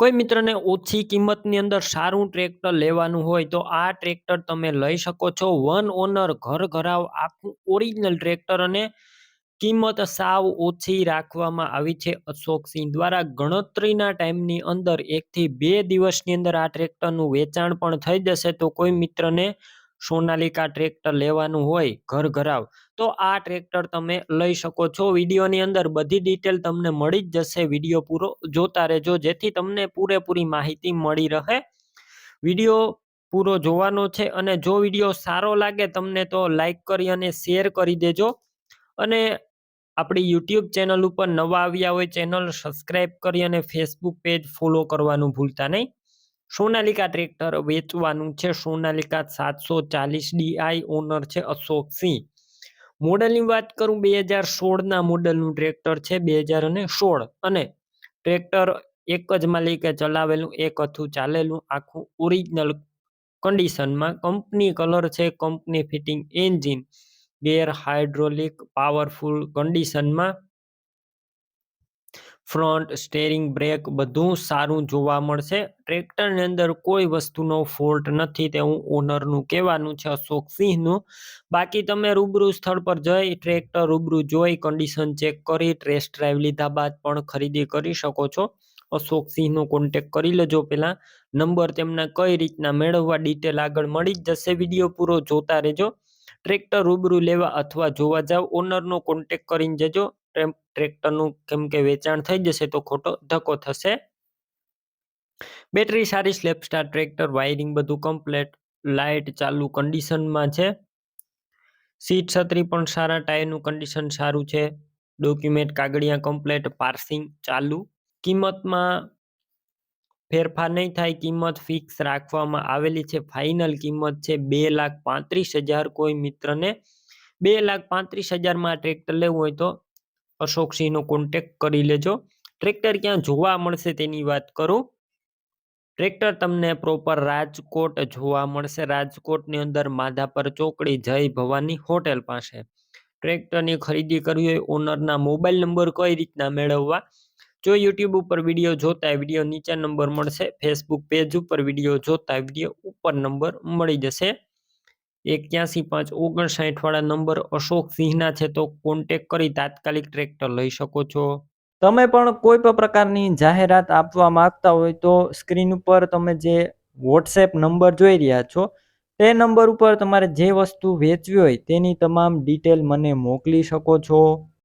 કોઈ મિત્રને ઓછી કિંમતની અંદર સારું ટ્રેક્ટર લેવાનું હોય તો આ ટ્રેક્ટર તમે લઈ શકો છો. વન ઓનર ઘર ઘરાવ આખું ઓરિજિનલ ટ્રેક્ટર અને કિંમત સાવ ઓછી રાખવામાં આવી છે અશોકસિંહ દ્વારા. ગણતરીના ટાઈમની અંદર 1 થી 2 દિવસની અંદર આ ટ્રેક્ટરનું વેચાણ પણ થઈ જશે. તો કોઈ મિત્રને સોનાલિકા ટ્રેક્ટર લેવાનું હોય ઘર ઘરાવ તો આ ટ્રેક્ટર તમે લઈ શકો છો. વિડીયોની અંદર બધી ડિટેલ તમને મળી જ જશે. વિડીયો પૂરો જોતા રહેજો જેથી તમને પૂરેપૂરી માહિતી મળી રહે. વિડીયો પૂરો જોવાનો છે અને જો વિડીયો સારો લાગે તમને તો લાઈક કરી અને શેર કરી દેજો. અને આપણી યુટ્યુબ ચેનલ ઉપર નવા આવ્યા હોય ચેનલ સબસ્ક્રાઈબ કરી અને ફેસબુક પેજ ફોલો કરવાનું ભૂલતા નહીં. સોનાલિકા ટ્રેક્ટર વેચવાનું છે. સોનાલિકા 740 DI ઓનર છે અશોકસિંહ. મોડલની વાત કરું 2016ના મોડલનું ટ્રેક્ટર છે. 2016 અને ટ્રેક્ટર એક જ માલિકે ચલાવેલું, એક હતું ચાલેલું, આખું ઓરિજિનલ કન્ડિશનમાં. કંપની કલર છે, કંપની ફિટિંગ એન્જિન, ગેર હાઇડ્રોલિક પાવરફુલ કન્ડિશનમાં. ફ્રન્ટ સ્ટેરિંગ બ્રેક બધું સારું જોવા મળશે. ટ્રેક્ટરની અંદર કોઈ વસ્તુનો ફોલ્ટ નથી તેવું ઓનરનું કહેવાનું છે અશોકસિંહનું. બાકી તમે રૂબરૂ સ્થળ પર જઈ ટ્રેક્ટર રૂબરૂ જોઈ કન્ડિશન ચેક કરી ટેસ્ટ ડ્રાઈવ લીધા બાદ પણ ખરીદી કરી શકો છો. અશોકસિંહનો કોન્ટેક કરી લેજો. પહેલા નંબર તેમના કઈ રીતના મેળવવા ડિટેલ આગળ મળી જ જશે. વિડીયો પૂરો જોતા રહેજો. ટ્રેક્ટર રૂબરૂ લેવા અથવા જોવા જાવ ઓનરનો કોન્ટેક કરીને જજો. ટ્રેક્ટરનું કેમ કે વેચાણ થઈ જશે તો ખોટો ધક્કો થશે. બેટરી સારી, સ્લેપસ્ટાર ટ્રેક્ટર, વાયરિંગ બધું કમ્પ્લેટ, લાઇટ ચાલુ કન્ડિશનમાં છે. સીટ છત્રી પણ સારા, ટાયરનું કન્ડિશન સારું છે. ડોક્યુમેન્ટ કાગળિયા કમ્પ્લેટ, પાર્સિંગ ચાલુ. કિંમતમાં ફેરફાર નહીં થાય. કિંમત ફિક્સ રાખવામાં આવેલી છે. ફાઇનલ કિંમત છે 2,35,000. કોઈ મિત્રને 2,35,000માં ટ્રેક્ટર લેવું હોય તો અશોકસિંહનો કોન્ટેક કરી લેજો. ટ્રેક્ટર ક્યાં જોવા મળશે તેની વાત કરું. ટ્રેક્ટર તમને પ્રોપર રાજકોટ જોવા મળશે. રાજકોટની અંદર માધાપર ચોકડી જય ભવાની હોટેલ પાસે. ટ્રેક્ટરની ખરીદી કરવી હોય ઓનરના મોબાઈલ નંબર કઈ રીતના મેળવવા. જો યુટ્યુબ ઉપર વિડીયો જોતા વિડીયો નીચે નંબર મળશે. ફેસબુક પેજ ઉપર વિડીયો જોતા વિડીયો ઉપર નંબર મળી જશે. 81,559 વાળા નંબર અશોકસિંહના છે તો કોન્ટેક કરી તાત્કાલિક ટ્રેક્ટર લઈ શકો છો. તમે પણ કોઈ પણ પ્રકારની જાહેરાત આપવા માંગતા હોય તો સ્ક્રીન ઉપર તમે જે વોટ્સએપ નંબર જોઈ રહ્યા છો તે નંબર ઉપર તમારે જે વસ્તુ વેચવી હોય તેની તમામ ડિટેલ મને મોકલી શકો છો.